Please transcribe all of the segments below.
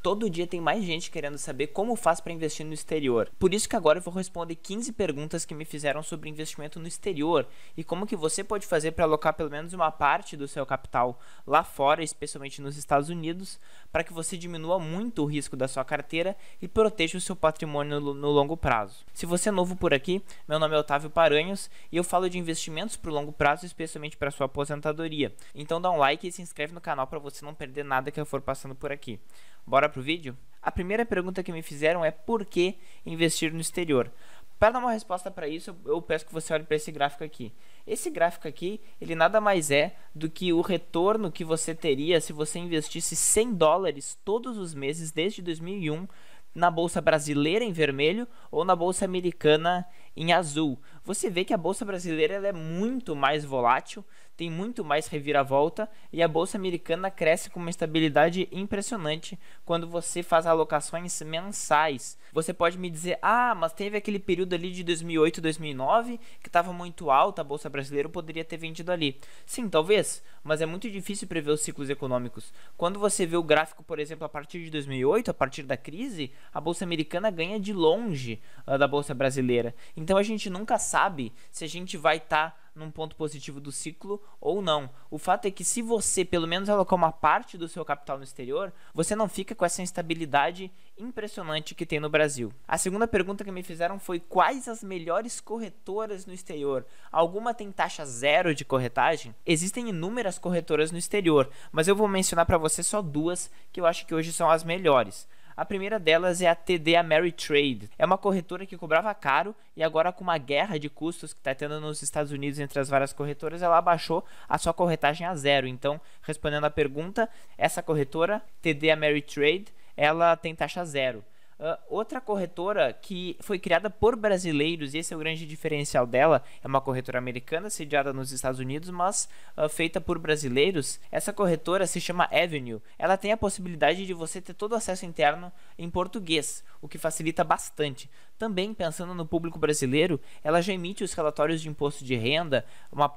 Todo dia tem mais gente querendo saber como faz para investir no exterior. Por isso que agora eu vou responder 15 perguntas que me fizeram sobre investimento no exterior e como que você pode fazer para alocar pelo menos uma parte do seu capital lá fora, especialmente nos Estados Unidos, para que você diminua muito o risco da sua carteira e proteja o seu patrimônio no longo prazo. Se você é novo por aqui, meu nome é Otávio Paranhos e eu falo de investimentos para o longo prazo, especialmente para sua aposentadoria. Então dá um like e se inscreve no canal para você não perder nada que eu for passando por aqui. Bora pro vídeo? A primeira pergunta que me fizeram é por que investir no exterior? Para dar uma resposta para isso, eu peço que você olhe para esse gráfico aqui. Esse gráfico aqui, ele nada mais é do que o retorno que você teria se você investisse $100 todos os meses desde 2001 na bolsa brasileira em vermelho ou na bolsa americana em azul. Você vê que a bolsa brasileira ela é muito mais volátil, tem muito mais reviravolta e a bolsa americana cresce com uma estabilidade impressionante quando você faz alocações mensais. Você pode me dizer, mas teve aquele período ali de 2008, 2009 que estava muito alta, a bolsa brasileira, eu poderia ter vendido ali. Sim, talvez, mas é muito difícil prever os ciclos econômicos. Quando você vê o gráfico, por exemplo, a partir de 2008, a partir da crise, a bolsa americana ganha de longe da bolsa brasileira. Então a gente nunca sabe se a gente vai estar num ponto positivo do ciclo ou não. O fato é que se você pelo menos alocar uma parte do seu capital no exterior, você não fica com essa instabilidade impressionante que tem no Brasil. A segunda pergunta que me fizeram foi quais as melhores corretoras no exterior? Alguma tem taxa zero de corretagem? Existem inúmeras corretoras no exterior, mas eu vou mencionar para você só duas que eu acho que hoje são as melhores. A primeira delas é a TD Ameritrade. É uma corretora que cobrava caro e agora com uma guerra de custos que está tendo nos Estados Unidos entre as várias corretoras, ela abaixou a sua corretagem a zero. Então, respondendo à pergunta, essa corretora, TD Ameritrade, ela tem taxa zero. Outra corretora que foi criada por brasileiros, e esse é o grande diferencial dela, é uma corretora americana sediada nos Estados Unidos, mas feita por brasileiros. Essa corretora se chama Avenue. Ela tem a possibilidade de você ter todo o acesso interno em português, o que facilita bastante. Também, pensando no público brasileiro, ela já emite os relatórios de imposto de renda,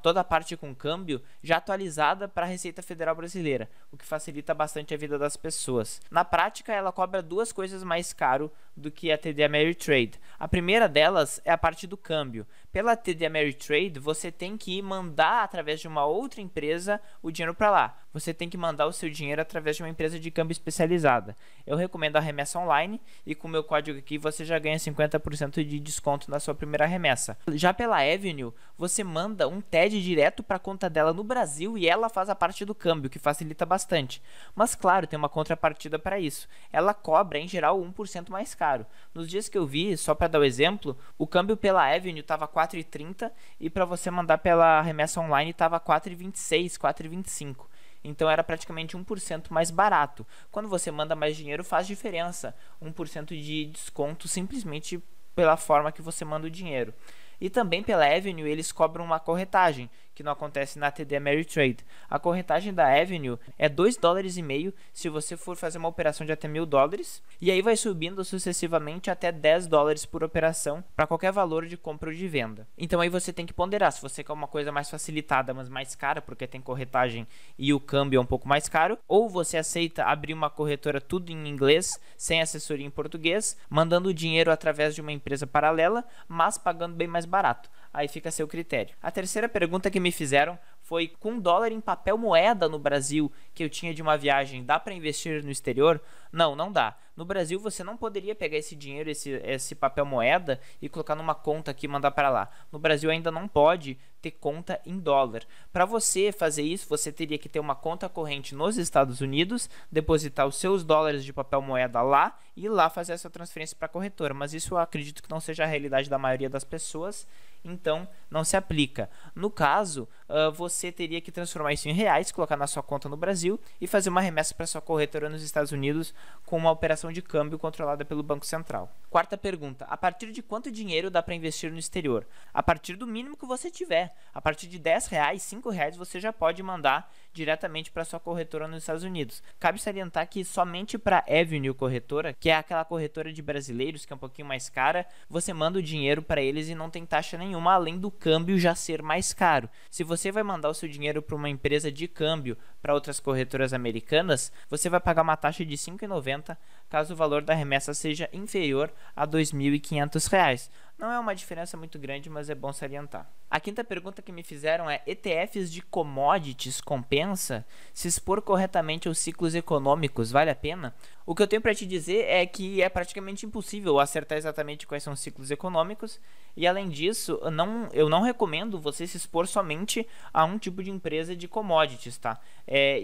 toda a parte com câmbio, já atualizada para a Receita Federal Brasileira, o que facilita bastante a vida das pessoas. Na prática, ela cobra duas coisas mais caro do que a TD Ameritrade. A primeira delas é a parte do câmbio. Pela TD Ameritrade, você tem que mandar através de uma outra empresa o dinheiro para lá. Você tem que mandar o seu dinheiro através de uma empresa de câmbio especializada. Eu recomendo a remessa online e com o meu código aqui você já ganha 50% de desconto na sua primeira remessa. Já pela Avenue, você manda um TED direto para a conta dela no Brasil e ela faz a parte do câmbio, que facilita bastante. Mas claro, tem uma contrapartida para isso. Ela cobra, em geral, 1% mais caro. Nos dias que eu vi, só para dar o exemplo, o câmbio pela Avenue estava 4,30 e para você mandar pela remessa online estava 4,26, 4,25. Então era praticamente 1% mais barato. Quando você manda mais dinheiro faz diferença, 1% de desconto simplesmente pela forma que você manda o dinheiro. E também pela Avenue eles cobram uma corretagem, que não acontece na TD Ameritrade. A corretagem da Avenue é $2,50 se você for fazer uma operação de até $1.000, e aí vai subindo sucessivamente até $10 por operação para qualquer valor de compra ou de venda. Então aí você tem que ponderar, se você quer uma coisa mais facilitada, mas mais cara, porque tem corretagem e o câmbio é um pouco mais caro, ou você aceita abrir uma corretora tudo em inglês, sem assessoria em português, mandando o dinheiro através de uma empresa paralela, mas pagando bem mais barato. Aí fica a seu critério. A terceira pergunta que me fizeram foi: com dólar em papel moeda no Brasil que eu tinha de uma viagem, dá para investir no exterior? Não, não dá. No Brasil você não poderia pegar esse dinheiro, esse papel moeda e colocar numa conta aqui e mandar para lá. No Brasil ainda não pode ter conta em dólar. Para você fazer isso, você teria que ter uma conta corrente nos Estados Unidos, depositar os seus dólares de papel moeda lá e lá fazer essa transferência para a corretora. Mas isso eu acredito que não seja a realidade da maioria das pessoas, então não se aplica. No caso, você teria que transformar isso em reais, colocar na sua conta no Brasil e fazer uma remessa para sua corretora nos Estados Unidos com uma operação de câmbio controlada pelo Banco Central. Quarta pergunta: a partir de quanto dinheiro dá para investir no exterior? A partir do mínimo que você tiver. A partir de R$10, R$5 você já pode mandar diretamente para sua corretora nos Estados Unidos. Cabe salientar que somente para a Avenue Corretora, que é aquela corretora de brasileiros que é um pouquinho mais cara, você manda o dinheiro para eles e não tem taxa nenhuma, além do câmbio já ser mais caro. Se você vai mandar o seu dinheiro para uma empresa de câmbio para outras corretoras americanas, você vai pagar uma taxa de R$ 5,90 caso o valor da remessa seja inferior a R$ 2.500. Não é uma diferença muito grande, mas é bom salientar. A quinta pergunta que me fizeram é: ETFs de commodities compensa? Se expor corretamente aos ciclos econômicos, vale a pena? O que eu tenho para te dizer é que é praticamente impossível acertar exatamente quais são os ciclos econômicos, e além disso, eu não recomendo você se expor somente a um tipo de empresa de commodities, tá?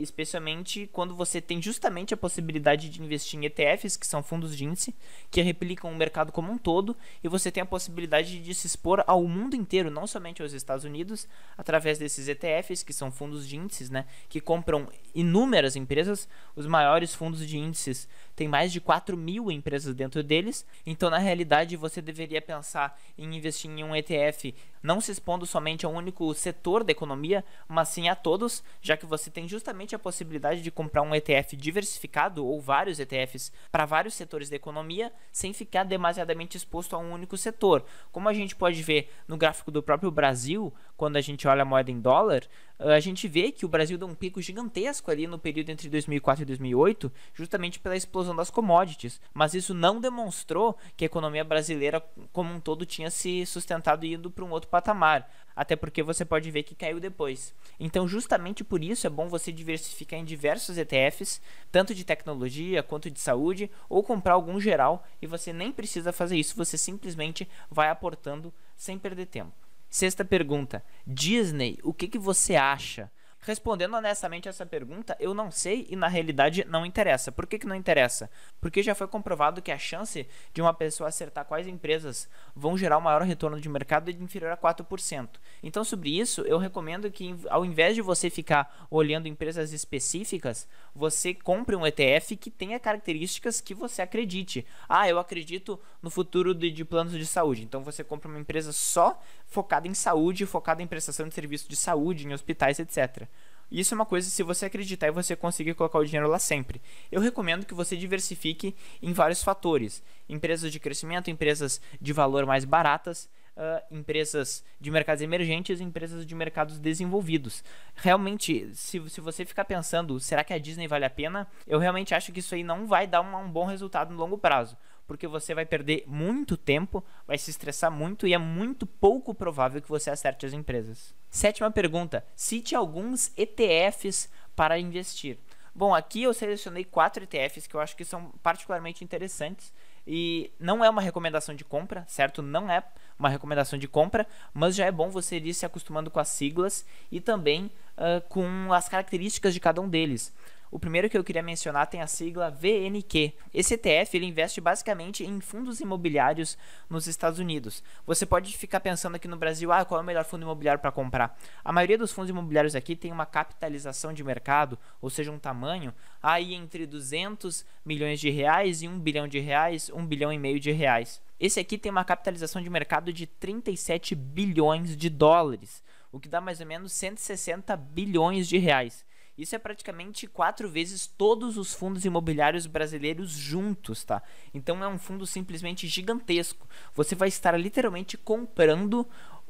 Especialmente quando você tem justamente a possibilidade de investir em ETFs, que são fundos de índice, que replicam o mercado como um todo, e você tem a possibilidade de se expor ao mundo inteiro, não somente aos Estados Unidos, através desses ETFs, que são fundos de índices, né, que compram inúmeras empresas. Os maiores fundos de índices têm mais de 4.000 empresas dentro deles. Então, na realidade, você deveria pensar em investir em um ETF, não se expondo somente a um único setor da economia, mas sim a todos, já que você tem justamente a possibilidade de comprar um ETF diversificado ou vários ETFs para vários setores da economia, sem ficar demasiadamente exposto a um único setor. Como a gente pode ver no gráfico do próprio Brasil, quando a gente olha a moeda em dólar, a gente vê que o Brasil deu um pico gigantesco ali no período entre 2004 e 2008, justamente pela explosão das commodities, mas isso não demonstrou que a economia brasileira como um todo tinha se sustentado e ido para um outro patamar, até porque você pode ver que caiu depois. Então, justamente por isso é bom você diversificar em diversos ETFs, tanto de tecnologia quanto de saúde, ou comprar algum geral, e você nem precisa fazer isso, você simplesmente vai aportando sem perder tempo. Sexta pergunta: Disney, o que você acha? Respondendo honestamente essa pergunta, eu não sei e na realidade não interessa. Por que não interessa? Porque já foi comprovado que a chance de uma pessoa acertar quais empresas vão gerar o maior retorno de mercado é de inferior a 4%. Então, sobre isso, eu recomendo que ao invés de você ficar olhando empresas específicas, você compre um ETF que tenha características que você acredite. Eu acredito no futuro de planos de saúde. Então, você compra uma empresa só focada em saúde, focada em prestação de serviço de saúde, em hospitais, etc. Isso é uma coisa, se você acreditar e você conseguir colocar o dinheiro lá sempre. Eu recomendo que você diversifique em vários fatores: empresas de crescimento, empresas de valor mais baratas, empresas de mercados emergentes e empresas de mercados desenvolvidos. Realmente, se você ficar pensando, será que a Disney vale a pena? Eu realmente acho que isso aí não vai dar um bom resultado no longo prazo, porque você vai perder muito tempo, vai se estressar muito e é muito pouco provável que você acerte as empresas. Sétima pergunta: cite alguns ETFs para investir. Bom, aqui eu selecionei 4 ETFs que eu acho que são particularmente interessantes. E não é uma recomendação de compra, certo? Não é uma recomendação de compra, mas já é bom você ir se acostumando com as siglas e também com as características de cada um deles. O primeiro que eu queria mencionar tem a sigla VNQ. Esse ETF ele investe basicamente em fundos imobiliários nos Estados Unidos. Você pode ficar pensando aqui no Brasil, qual é o melhor fundo imobiliário para comprar? A maioria dos fundos imobiliários aqui tem uma capitalização de mercado, ou seja, um tamanho aí entre 200 milhões de reais e 1 bilhão de reais, 1 bilhão e meio de reais. Esse aqui tem uma capitalização de mercado de 37 bilhões de dólares, o que dá mais ou menos 160 bilhões de reais. Isso é praticamente 4 vezes todos os fundos imobiliários brasileiros juntos, tá? Então é um fundo simplesmente gigantesco. Você vai estar literalmente comprando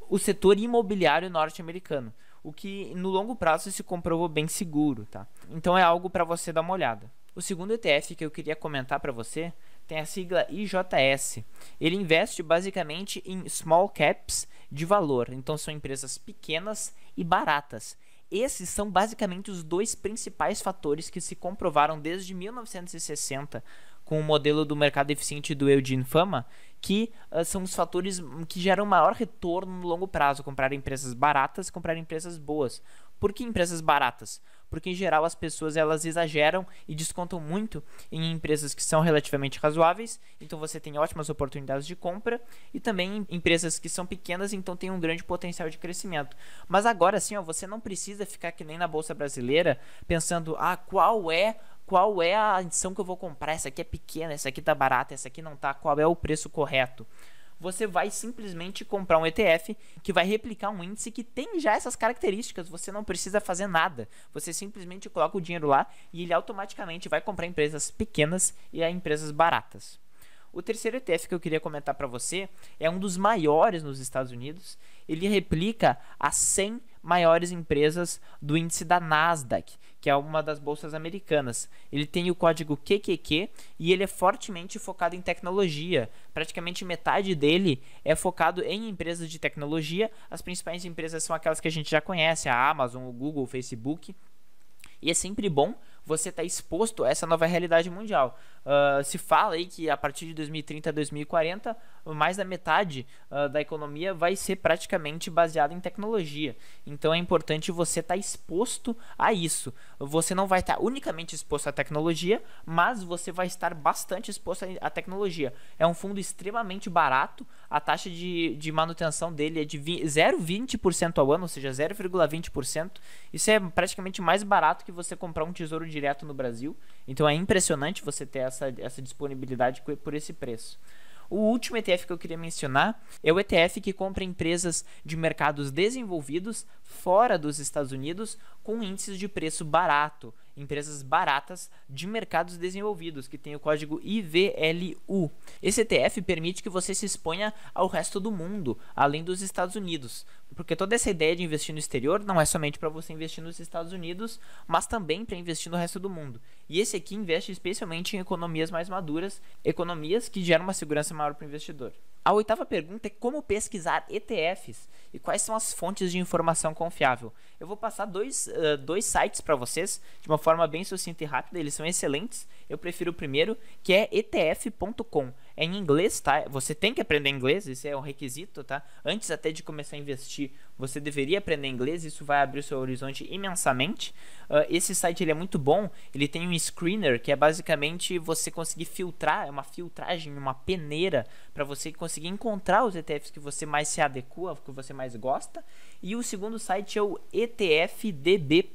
o setor imobiliário norte-americano, o que no longo prazo se comprovou bem seguro, tá? Então é algo para você dar uma olhada. O segundo ETF que eu queria comentar para você tem a sigla IJS. Ele investe basicamente em small caps de valor, então são empresas pequenas e baratas. Esses são basicamente os 2 principais fatores que se comprovaram desde 1960 com o modelo do mercado eficiente do Eugene Fama, que são os fatores que geram maior retorno no longo prazo: comprar empresas baratas, comprar empresas boas. Por que empresas baratas? Porque em geral as pessoas elas exageram e descontam muito em empresas que são relativamente razoáveis, então você tem ótimas oportunidades de compra, e também em empresas que são pequenas, então tem um grande potencial de crescimento. Mas agora sim, você não precisa ficar que nem na Bolsa Brasileira pensando, qual é a ação que eu vou comprar? Essa aqui é pequena, essa aqui tá barata, essa aqui não tá, qual é o preço correto? você vai simplesmente comprar um ETF que vai replicar um índice que tem já essas características. Você não precisa fazer nada. Você simplesmente coloca o dinheiro lá e ele automaticamente vai comprar empresas pequenas e empresas baratas. O terceiro ETF que eu queria comentar para você é um dos maiores nos Estados Unidos. Ele replica as 100 maiores empresas do índice da Nasdaq, que é uma das bolsas americanas. Ele tem o código QQQ e ele é fortemente focado em tecnologia. Praticamente metade dele é focado em empresas de tecnologia. As principais empresas são aquelas que a gente já conhece, a Amazon, o Google, o Facebook. E é sempre bom você estar exposto a essa nova realidade mundial. Se fala aí que a partir de 2030 a 2040, mais da metade da economia vai ser praticamente baseada em tecnologia. Então é importante você estar exposto a isso. Você não vai estar unicamente exposto à tecnologia, mas você vai estar bastante exposto à tecnologia. É um fundo extremamente barato, a taxa de manutenção dele é de 0,20% ao ano, ou seja, 0,20%. Isso é praticamente mais barato que você comprar um tesouro direto no Brasil. Então é impressionante você ter essa disponibilidade por esse preço. O último ETF que eu queria mencionar é o ETF que compra empresas de mercados desenvolvidos fora dos Estados Unidos com índices de preço barato. Empresas baratas de mercados desenvolvidos, que tem o código IVLU. Esse ETF permite que você se exponha ao resto do mundo, além dos Estados Unidos. Porque toda essa ideia de investir no exterior não é somente para você investir nos Estados Unidos, mas também para investir no resto do mundo. E esse aqui investe especialmente em economias mais maduras, economias que geram uma segurança maior para o investidor. A oitava pergunta é como pesquisar ETFs e quais são as fontes de informação confiável. Eu vou passar dois sites para vocês de uma forma bem sucinta e rápida, eles são excelentes. Eu prefiro o primeiro, que é etf.com. É em inglês, tá? Você tem que aprender inglês, isso é um requisito, tá? Antes até de começar a investir, você deveria aprender inglês, isso vai abrir o seu horizonte imensamente. Esse site ele é muito bom, ele tem um screener, que é basicamente você conseguir filtrar, é uma filtragem, uma peneira, para você conseguir encontrar os ETFs que você mais se adequa, que você mais gosta. E o segundo site é o etfdb.com.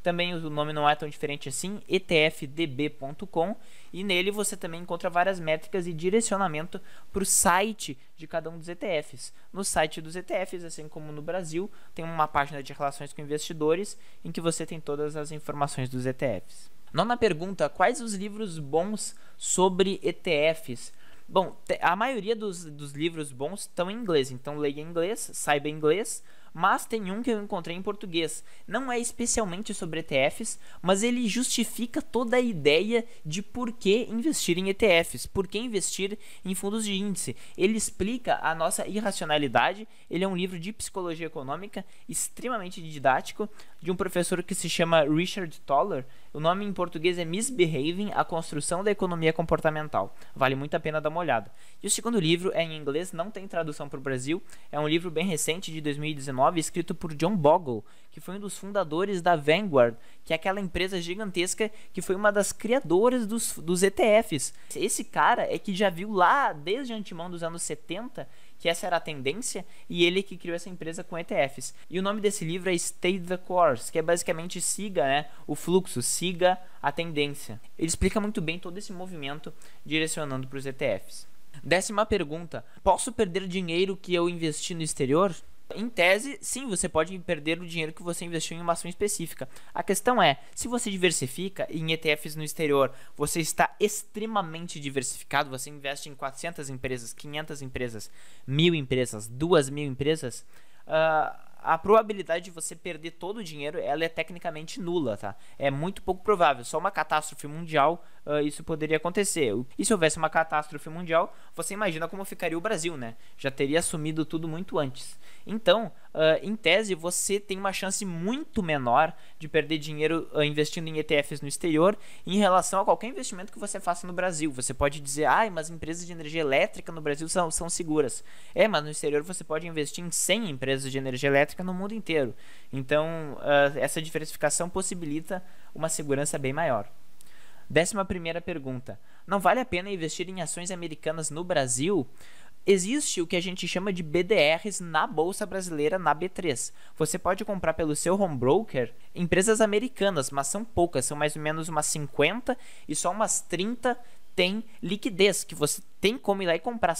Também o nome não é tão diferente assim, etfdb.com, e nele você também encontra várias métricas e direcionamento para o site de cada um dos ETFs. No site dos ETFs, assim como no Brasil, tem uma página de relações com investidores em que você tem todas as informações dos ETFs. Nona pergunta, quais os livros bons sobre ETFs? Bom, a maioria dos livros bons estão em inglês, então leia em inglês, saiba inglês, mas tem um que eu encontrei em português. Não é especialmente sobre ETFs, mas ele justifica toda a ideia de por que investir em ETFs, por que investir em fundos de índice. Ele explica a nossa irracionalidade. Ele é um livro de psicologia econômica extremamente didático, de um professor que se chama Richard Thaler. O nome em português é Misbehaving, a construção da economia comportamental. Vale muito a pena dar uma olhada. E o segundo livro é em inglês, não tem tradução para o Brasil. É um livro bem recente, de 2019, escrito por John Bogle, que foi um dos fundadores da Vanguard, que é aquela empresa gigantesca que foi uma das criadoras dos ETFs. Esse cara é que já viu lá, desde antemão dos anos 70, que essa era a tendência, e ele que criou essa empresa com ETFs. E o nome desse livro é Stay the Course, que é basicamente siga, né, o fluxo, siga a tendência. Ele explica muito bem todo esse movimento direcionando para os ETFs. 10ª pergunta, posso perder dinheiro que eu investi no exterior? Em tese, sim, você pode perder o dinheiro que você investiu em uma ação específica. A questão é, se você diversifica em ETFs no exterior, você está extremamente diversificado, você investe em 400 empresas, 500 empresas, 1000 empresas, 2000 empresas, a probabilidade de você perder todo o dinheiro, ela é tecnicamente nula, tá? É muito pouco provável. Só uma catástrofe mundial, isso poderia acontecer. E se houvesse uma catástrofe mundial, você imagina como ficaria o Brasil, né? Já teria assumido tudo muito antes. Então, em tese, você tem uma chance muito menor de perder dinheiro investindo em ETFs no exterior em relação a qualquer investimento que você faça no Brasil. Você pode dizer, mas empresas de energia elétrica no Brasil são seguras. Mas no exterior você pode investir em 100 empresas de energia elétrica no mundo inteiro. Então, essa diversificação possibilita uma segurança bem maior. 11ª pergunta. Não vale a pena investir em ações americanas no Brasil? Existe o que a gente chama de BDRs na Bolsa Brasileira, na B3. Você pode comprar pelo seu home broker empresas americanas, mas são poucas, são mais ou menos umas 50 e só umas 30 tem liquidez, que você tem como ir lá e comprar.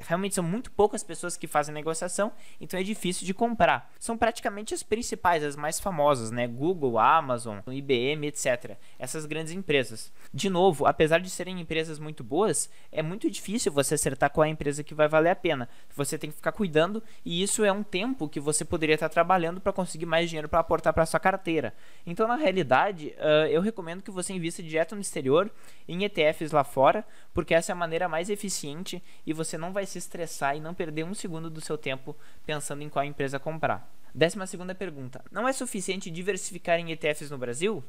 Realmente são muito poucas pessoas que fazem negociação, então é difícil de comprar. São praticamente as principais, as mais famosas, né? Google, Amazon, IBM, etc. Essas grandes empresas. De novo, apesar de serem empresas muito boas, é muito difícil você acertar qual é a empresa que vai valer a pena. Você tem que ficar cuidando, e isso é um tempo que você poderia estar trabalhando para conseguir mais dinheiro para aportar para sua carteira. Então, na realidade, eu recomendo que você invista direto no exterior, em ETFs lá fora, porque essa é a maneira mais eficiente e você não vai se estressar e não perder um segundo do seu tempo pensando em qual empresa comprar. 12ª pergunta. Não é suficiente diversificar em ETFs no Brasil?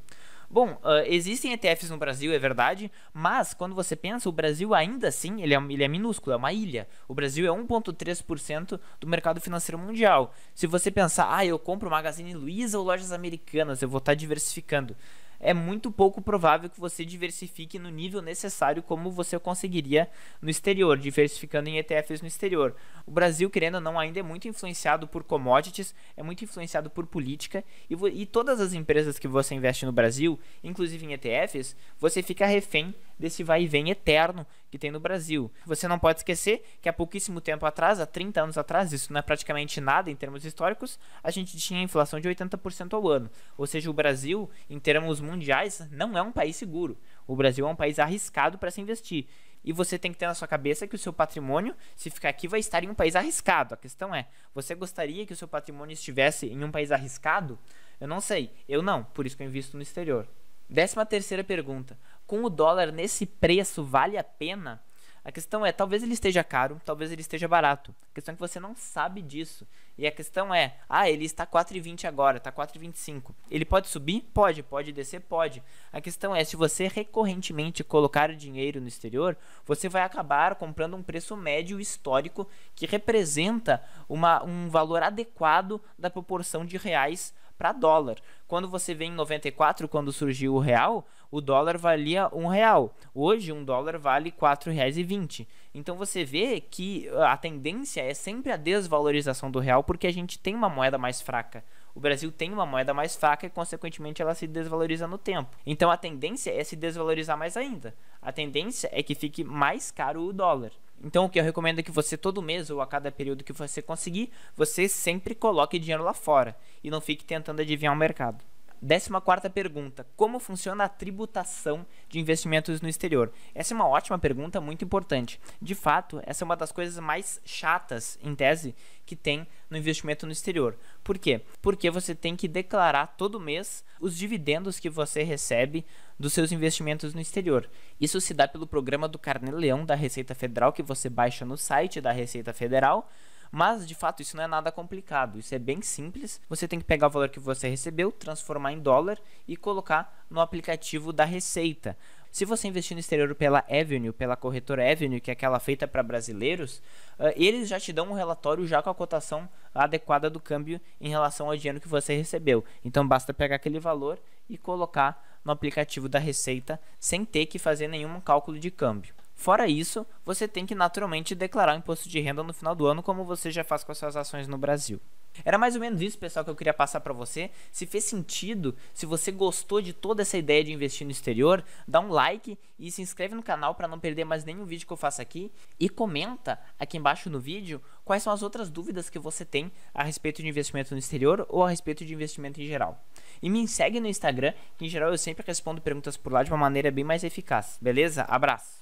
Bom, existem ETFs no Brasil, é verdade, mas quando você pensa, o Brasil ainda assim, ele é minúsculo, é uma ilha. O Brasil é 1,3% do mercado financeiro mundial. Se você pensar, eu compro Magazine Luiza ou lojas americanas, eu vou estar diversificando. É muito pouco provável que você diversifique no nível necessário como você conseguiria no exterior, diversificando em ETFs no exterior. O Brasil, querendo ou não, ainda é muito influenciado por commodities, é muito influenciado por política, e todas as empresas que você investe no Brasil, inclusive em ETFs, você fica refém desse vai e vem eterno que tem no Brasil. Você não pode esquecer que há pouquíssimo tempo atrás, há 30 anos atrás, isso não é praticamente nada em termos históricos, a gente tinha inflação de 80% ao ano. Ou seja, o Brasil, em termos mundiais, não é um país seguro. O Brasil é um país arriscado para se investir. E você tem que ter na sua cabeça que o seu patrimônio, se ficar aqui, vai estar em um país arriscado. A questão é, você gostaria que o seu patrimônio estivesse em um país arriscado? Eu não sei, eu não, por isso que eu invisto no exterior. 13ª pergunta. Com o dólar nesse preço, vale a pena? A questão é, talvez ele esteja caro, talvez ele esteja barato. A questão é que você não sabe disso. E a questão é, ele está 4,20 agora, está 4,25. Ele pode subir? Pode descer? Pode. A questão é, se você recorrentemente colocar dinheiro no exterior, você vai acabar comprando um preço médio histórico que representa um valor adequado da proporção de reais para dólar. Quando você vê em 94, quando surgiu o real, o dólar valia R$1. Hoje, um dólar vale R$ 4,20. Então, você vê que a tendência é sempre a desvalorização do real, porque a gente tem uma moeda mais fraca. O Brasil tem uma moeda mais fraca e, consequentemente, ela se desvaloriza no tempo. Então, a tendência é se desvalorizar mais ainda. A tendência é que fique mais caro o dólar. Então, o que eu recomendo é que você, todo mês ou a cada período que você conseguir, você sempre coloque dinheiro lá fora e não fique tentando adivinhar o mercado. 14ª pergunta. Como funciona a tributação de investimentos no exterior? Essa é uma ótima pergunta, muito importante. De fato, essa é uma das coisas mais chatas, em tese, que tem no investimento no exterior. Por quê? Porque você tem que declarar todo mês os dividendos que você recebe dos seus investimentos no exterior. Isso se dá pelo programa do Carnê-Leão da Receita Federal, que você baixa no site da Receita Federal. Mas, de fato, isso não é nada complicado. Isso é bem simples. Você tem que pegar o valor que você recebeu, transformar em dólar e colocar no aplicativo da Receita. Se você investir no exterior pela Avenue, pela corretora Avenue, que é aquela feita para brasileiros, eles já te dão um relatório já com a cotação adequada do câmbio em relação ao dinheiro que você recebeu. Então, basta pegar aquele valor e colocar no aplicativo da Receita sem ter que fazer nenhum cálculo de câmbio. Fora isso, você tem que naturalmente declarar o imposto de renda no final do ano, como você já faz com as suas ações no Brasil. Era mais ou menos isso, pessoal, que eu queria passar para você. Se fez sentido, se você gostou de toda essa ideia de investir no exterior, dá um like e se inscreve no canal para não perder mais nenhum vídeo que eu faço aqui. E comenta aqui embaixo no vídeo quais são as outras dúvidas que você tem a respeito de investimento no exterior ou a respeito de investimento em geral. E me segue no Instagram, que em geral eu sempre respondo perguntas por lá de uma maneira bem mais eficaz. Beleza? Abraço!